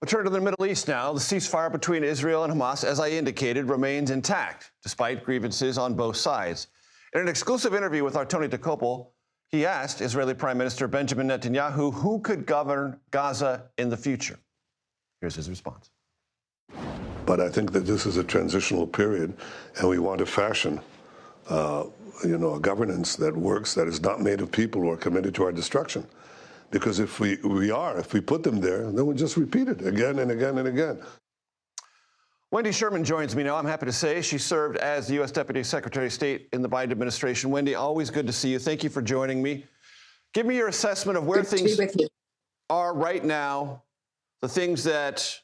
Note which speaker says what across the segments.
Speaker 1: We'll turn to the Middle East now. The ceasefire between Israel and Hamas, as I indicated, remains intact, despite grievances on both sides. In an exclusive interview with our Tony Takeout, he asked Israeli Prime Minister Benjamin Netanyahu who could govern Gaza in the future. Here's his response.
Speaker 2: But I think that this is a transitional period, and we want to fashion, a governance that works, that is not made of people who are committed to our destruction. Because if we put them there, then we'll just repeat it again and again and again.
Speaker 1: Wendy Sherman joins me now. I'm happy to say she served as the U.S. Deputy Secretary of State in the Biden administration. Wendy, always good to see you. Thank you for joining me. Give me your assessment of where things are right now, the things that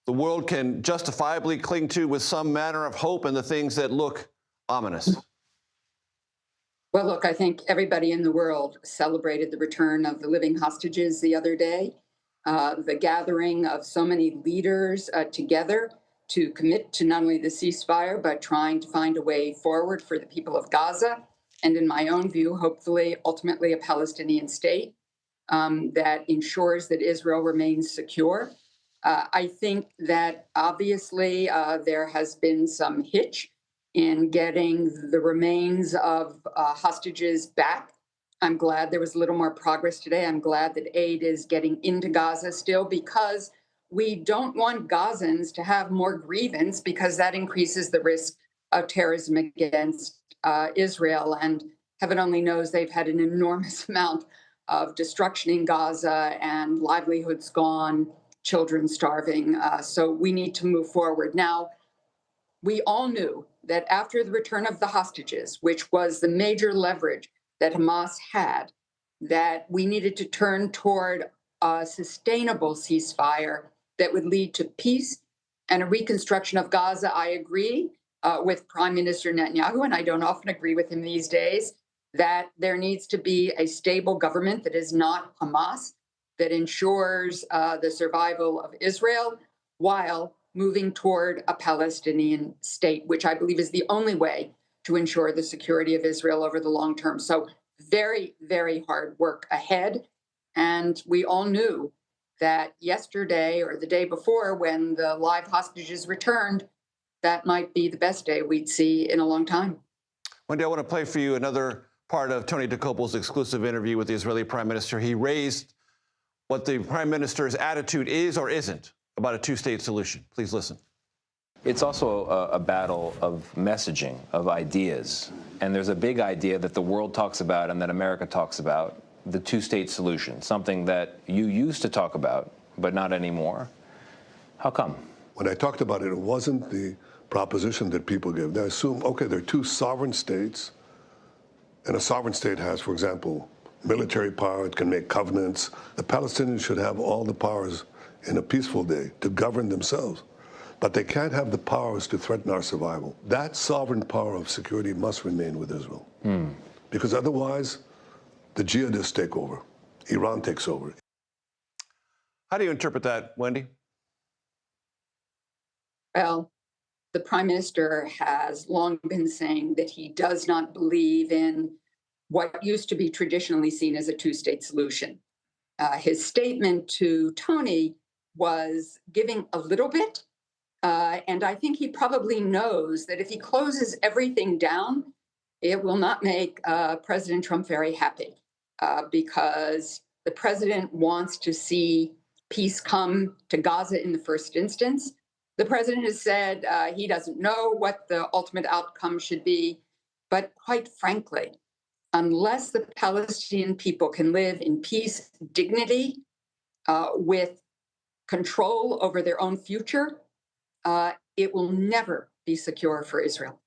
Speaker 1: the world can justifiably cling to with some manner of hope, and the things that look ominous.
Speaker 3: Well, look, I think everybody in the world celebrated the return of the living hostages the other day, the gathering of so many leaders together to commit to not only the ceasefire, but trying to find a way forward for the people of Gaza. And in my own view, hopefully, ultimately a Palestinian state that ensures that Israel remains secure. I think that obviously there has been some hitch in getting the remains of hostages back. I'm glad there was a little more progress today. I'm glad that aid is getting into Gaza still, because we don't want Gazans to have more grievance, because that increases the risk of terrorism against Israel. And heaven only knows they've had an enormous amount of destruction in Gaza and livelihoods gone, children starving. So we need to move forward. Now, we all knew that after the return of the hostages, which was the major leverage that Hamas had, that we needed to turn toward a sustainable ceasefire that would lead to peace and a reconstruction of Gaza. I agree with Prime Minister Netanyahu, and I don't often agree with him these days, that there needs to be a stable government that is not Hamas, that ensures the survival of Israel while moving toward a Palestinian state, which I believe is the only way to ensure the security of Israel over the long term. So very, very hard work ahead. And we all knew that yesterday or the day before, when the live hostages returned, that might be the best day we'd see in a long time.
Speaker 1: Wendy, I want to play for you another part of Tony Takeout's exclusive interview with the Israeli Prime Minister. He raised what the Prime Minister's attitude is or isn't about a two-state solution. Please listen.
Speaker 4: It's also a battle of messaging, of ideas. And there's a big idea that the world talks about and that America talks about, the two-state solution, something that you used to talk about, but not anymore. How come?
Speaker 2: When I talked about it, it wasn't the proposition that people give. They assume, okay, there are two sovereign states, and a sovereign state has, for example, military power, it can make covenants. The Palestinians should have all the powers in a peaceful day to govern themselves. But they can't have the powers to threaten our survival. That sovereign power of security must remain with Israel. Because otherwise, the jihadists take over. Iran takes over.
Speaker 1: How do you interpret that, Wendy?
Speaker 3: Well, the Prime Minister has long been saying that he does not believe in what used to be traditionally seen as a two-state solution. His statement to Tony was giving a little bit, and I think he probably knows that if he closes everything down, it will not make President Trump very happy, because the president wants to see peace come to Gaza in the first instance. The president has said he doesn't know what the ultimate outcome should be, but quite frankly, unless the Palestinian people can live in peace, dignity, with control over their own future, it will never be secure for Israel.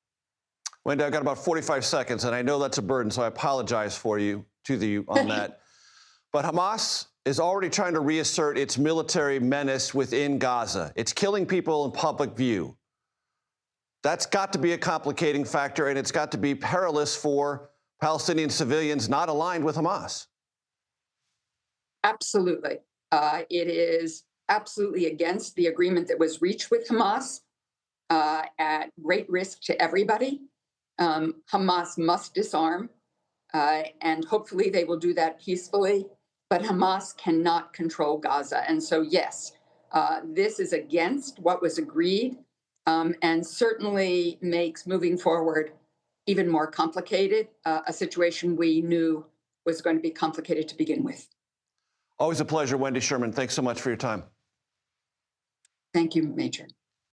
Speaker 1: Wendy, I've got about 45 seconds, and I know that's a burden, so I apologize to you on that. But Hamas is already trying to reassert its military menace within Gaza. It's killing people in public view. That's got to be a complicating factor, and it's got to be perilous for Palestinian civilians not aligned with Hamas.
Speaker 3: Absolutely. It is absolutely against the agreement that was reached with Hamas, at great risk to everybody. Hamas must disarm, and hopefully they will do that peacefully. But Hamas cannot control Gaza. And so, yes, This is against what was agreed, and certainly makes moving forward even more complicated, a situation we knew was going to be complicated to begin with.
Speaker 1: Always a pleasure, Wendy Sherman. Thanks so much for your time.
Speaker 3: Thank you, Major.